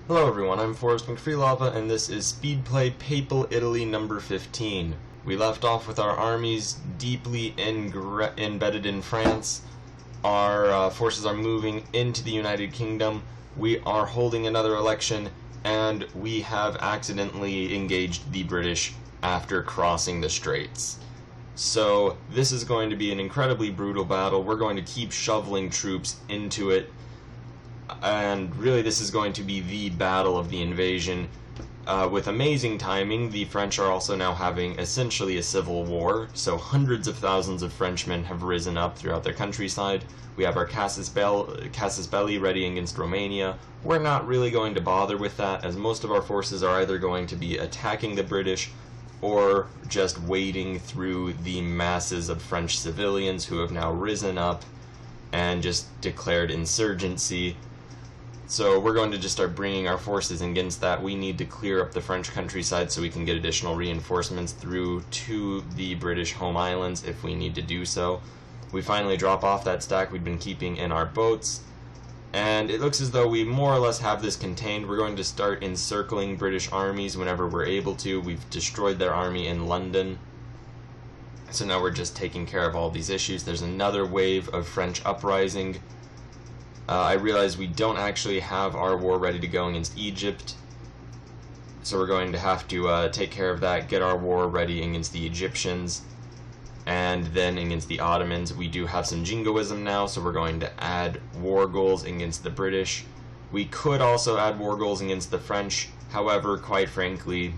Hello everyone, I'm Forrest McFreelava, and this is Speedplay Papal Italy number 15. We left off with our armies deeply embedded in France. Our forces are moving into the United Kingdom. We are holding another election, and we have accidentally engaged the British after crossing the Straits. So this is going to be an incredibly brutal battle. We're going to keep shoveling troops into it. And really this is going to be the battle of the invasion. With amazing timing, the French are also now having essentially a civil war, so hundreds of thousands of Frenchmen have risen up throughout their countryside. We have our casus belli ready against Romania. We're not really going to bother with that, as most of our forces are either going to be attacking the British or just wading through the masses of French civilians who have now risen up and just declared insurgency. So we're going to just start bringing our forces against that. We need to clear up the French countryside so we can get additional reinforcements through to the British home islands if we need to do so. We finally drop off that stack we'd been keeping in our boats, and it looks as though we more or less have this contained. We're going to start encircling British armies whenever we're able to. We've destroyed their army in London, so now we're just taking care of all these issues. There's another wave of French uprising. I realize we don't actually have our war ready to go against Egypt, so we're going to have to take care of that, get our war ready against the Egyptians, and then against the Ottomans. We do have some jingoism now, so we're going to add war goals against the British. We could also add war goals against the French, however, quite frankly,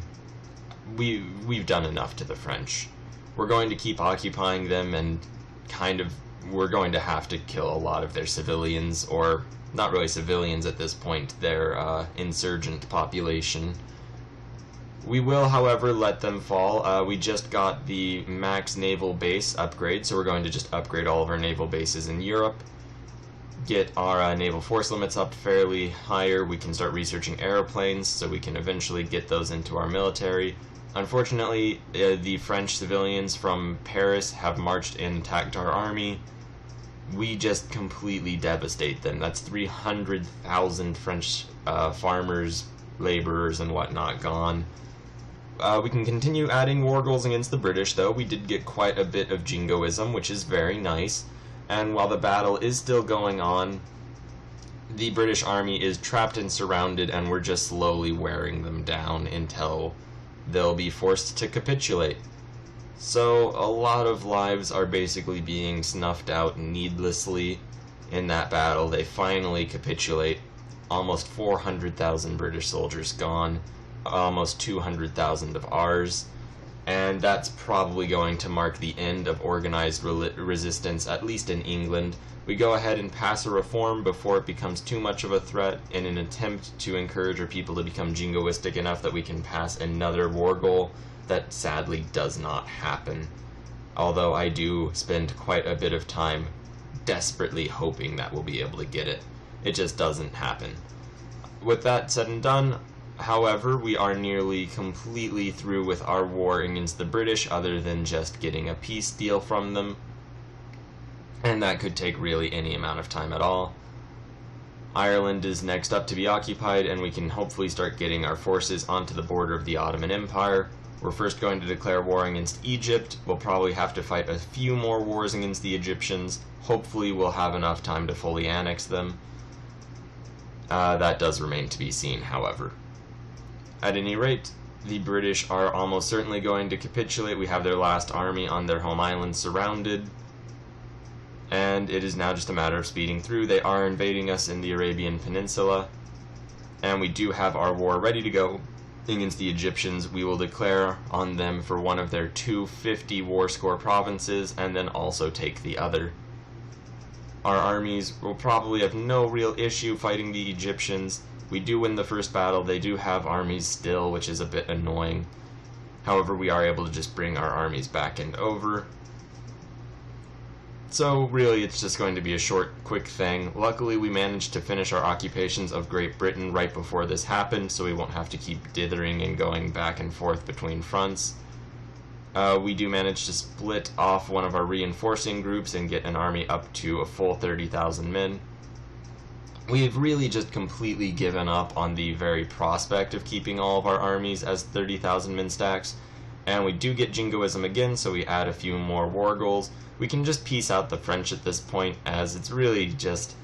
we've done enough to the French. We're going to keep occupying them, and we're going to have to kill a lot of their civilians, or not really civilians at this point, their insurgent population. We will, however, let them fall. We just got the max naval base upgrade, so we're going to just upgrade all of our naval bases in Europe, get our naval force limits up fairly higher. We can start researching airplanes, so we can eventually get those into our military. Unfortunately, the French civilians from Paris have marched and attacked our army. We just completely devastate them. That's 300,000 French farmers, laborers, and whatnot gone. We can continue adding war goals against the British, though. We did get quite a bit of jingoism, which is very nice. And while the battle is still going on, the British army is trapped and surrounded, and we're just slowly wearing them down until they'll be forced to capitulate. So a lot of lives are basically being snuffed out needlessly in that battle. They finally capitulate. Almost 400,000 British soldiers gone, almost 200,000 of ours, and that's probably going to mark the end of organized resistance, at least in England. We go ahead and pass a reform before it becomes too much of a threat in an attempt to encourage our people to become jingoistic enough that we can pass another war goal. That sadly does not happen, although I do spend quite a bit of time desperately hoping that we'll be able to get it. It just doesn't happen. With that said and done, however, we are nearly completely through with our war against the British, other than just getting a peace deal from them, and that could take really any amount of time at all. Ireland is next up to be occupied, and we can hopefully start getting our forces onto the border of the Ottoman Empire. We're first going to declare war against Egypt. We'll probably have to fight a few more wars against the Egyptians. Hopefully we'll have enough time to fully annex them. That does remain to be seen, however. At any rate, the British are almost certainly going to capitulate. We have their last army on their home island surrounded, and it is now just a matter of speeding through. They are invading us in the Arabian Peninsula, and we do have our war ready to go against the Egyptians. We will declare on them for one of their 250 war score provinces, and then also take the other. Our armies will probably have no real issue fighting the Egyptians. We do win the first battle. They do have armies still, which is a bit annoying. However, we are able to just bring our armies back and over. So really it's just going to be a short, quick thing. Luckily we managed to finish our occupations of Great Britain right before this happened, so we won't have to keep dithering and going back and forth between fronts. We do manage to split off one of our reinforcing groups and get an army up to a full 30,000 men. we've really just completely given up on the very prospect of keeping all of our armies as 30,000 min stacks. And we do get jingoism again, so we add a few more war goals. We can just peace out the French at this point, as it's really just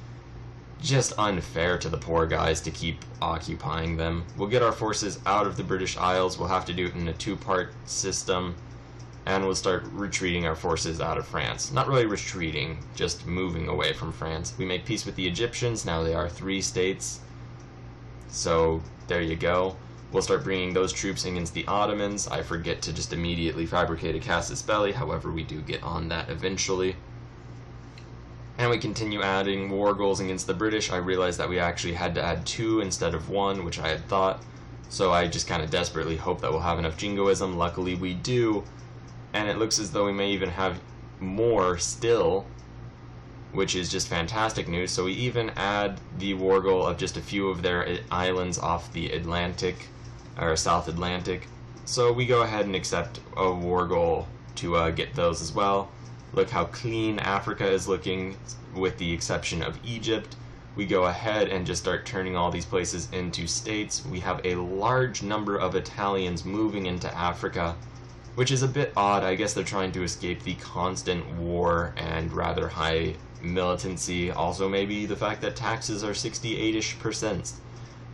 unfair to the poor guys to keep occupying them. We'll get our forces out of the British Isles. We'll have to do it in a two-part system, and we'll start retreating our forces out of France. Not really retreating, just moving away from France. We make peace with the Egyptians. Now they are 3 states. So there you go. We'll start bringing those troops against the Ottomans. I forget to just immediately fabricate a casus belli, however we do get on that eventually. And we continue adding war goals against the British. I realized that we actually had to add 2 instead of 1, which I had thought. So I just kind of desperately hope that we'll have enough jingoism. Luckily we do. And it looks as though we may even have more still, which is just fantastic news. So we even add the war goal of just a few of their islands off the Atlantic, or South Atlantic. So we go ahead and accept a war goal to get those as well. Look how clean Africa is looking, with the exception of Egypt. We go ahead and just start turning all these places into states. We have a large number of Italians moving into Africa, which is a bit odd. I guess they're trying to escape the constant war and rather high militancy. Also maybe the fact that taxes are 68-ish%,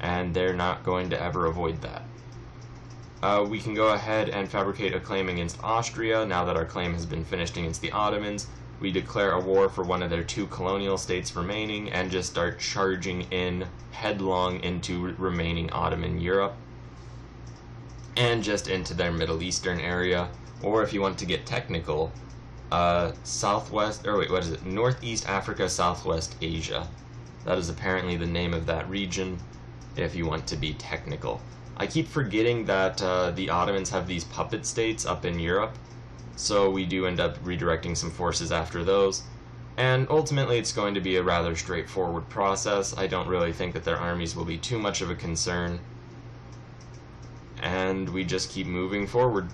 and they're not going to ever avoid that. We can go ahead and fabricate a claim against Austria. Now that our claim has been finished against the Ottomans, we declare a war for one of their 2 colonial states remaining and just start charging in headlong into remaining Ottoman Europe and just into their Middle Eastern area, or if you want to get technical, Northeast Africa, Southwest Asia. That is apparently the name of that region, if you want to be technical. I keep forgetting that the Ottomans have these puppet states up in Europe, so we do end up redirecting some forces after those. And ultimately it's going to be a rather straightforward process. I don't really think that their armies will be too much of a concern. And we just keep moving forward.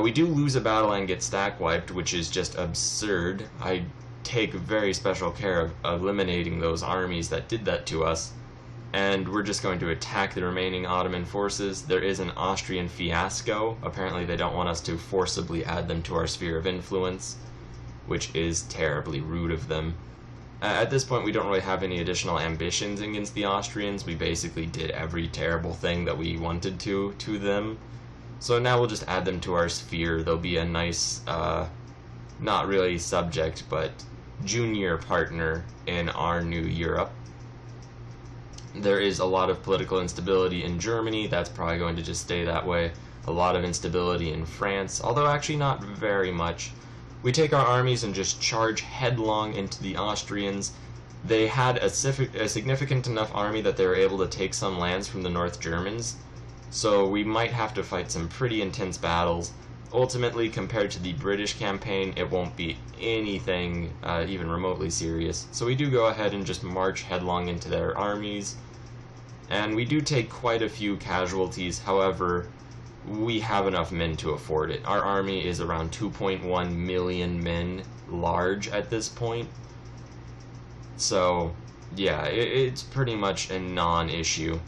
We do lose a battle and get stack wiped, which is just absurd. I take very special care of eliminating those armies that did that to us. And we're just going to attack the remaining Ottoman forces. There is an Austrian fiasco. Apparently they don't want us to forcibly add them to our sphere of influence, which is terribly rude of them. At this point we don't really have any additional ambitions against the Austrians. We basically did every terrible thing that we wanted to them. So now we'll just add them to our sphere. They'll be a nice, not really subject, but junior partner in our new Europe. There is a lot of political instability in Germany. That's probably going to just stay that way. A lot of instability in France, although actually not very much. We take our armies and just charge headlong into the Austrians. They had a significant enough army that they were able to take some lands from the North Germans, so we might have to fight some pretty intense battles. Ultimately, compared to the British campaign, it won't be anything even remotely serious. So we do go ahead and just march headlong into their armies, and we do take quite a few casualties. However, we have enough men to afford it. Our army is around 2.1 million men large at this point. So, yeah, it's pretty much a non-issue.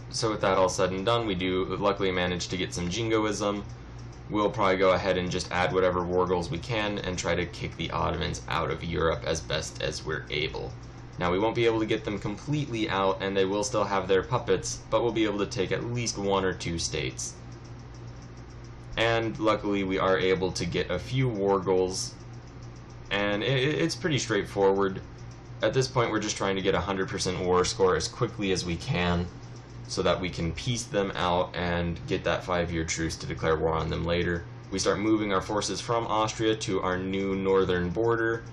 So with that all said and done, we do luckily manage to get some jingoism. We'll probably go ahead and just add whatever war goals we can and try to kick the Ottomans out of Europe as best as we're able. Now we won't be able to get them completely out, and they will still have their puppets, but we'll be able to take at least 1 or 2 states. And luckily we are able to get a few war goals, and it's pretty straightforward. At this point we're just trying to get a 100% war score as quickly as we can, so that we can piece them out and get that 5-year truce to declare war on them later. We start moving our forces from Austria to our new northern border,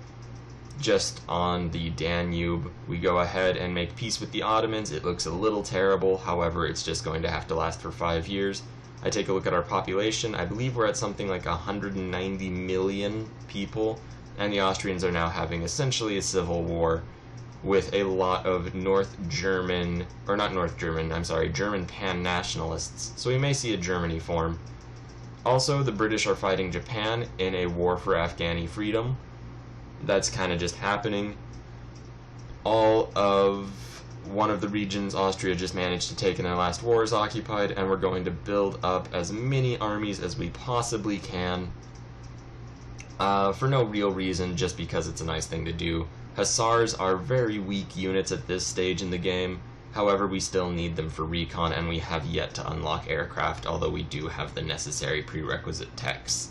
just on the Danube. We go ahead and make peace with the Ottomans. It looks a little terrible, however, it's just going to have to last for 5 years. I take a look at our population. I believe we're at something like 190 million people, and the Austrians are now having essentially a civil war with a lot of German pan-nationalists, so we may see a Germany form. Also, the British are fighting Japan in a war for Afghani freedom. That's kind of just happening. all of one of the regions Austria just managed to take in their last war is occupied, and we're going to build up as many armies as we possibly can. For no real reason, just because it's a nice thing to do. Hussars are very weak units at this stage in the game. However, we still need them for recon, and we have yet to unlock aircraft, although we do have the necessary prerequisite techs.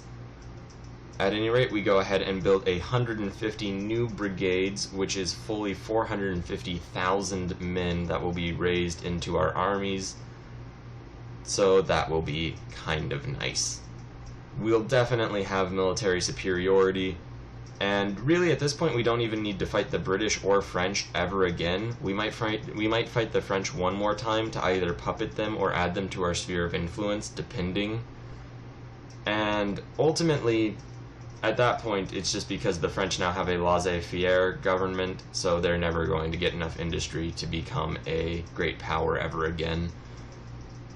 At any rate, we go ahead and build 150 new brigades, which is fully 450,000 men that will be raised into our armies. So that will be kind of nice. We'll definitely have military superiority, and really at this point we don't even need to fight the British or French ever again. We might fight the French one more time to either puppet them or add them to our sphere of influence, depending. And ultimately, at that point, it's just because the French now have a laissez-faire government, so they're never going to get enough industry to become a great power ever again.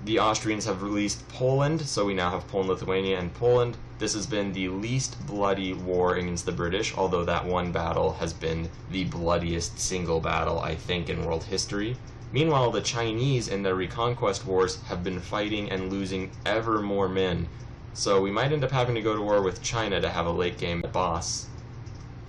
The Austrians have released Poland, so we now have Poland, Lithuania, and Poland. This has been the least bloody war against the British, although that one battle has been the bloodiest single battle, I think, in world history. Meanwhile, the Chinese in their reconquest wars have been fighting and losing ever more men, so we might end up having to go to war with China to have a late-game boss.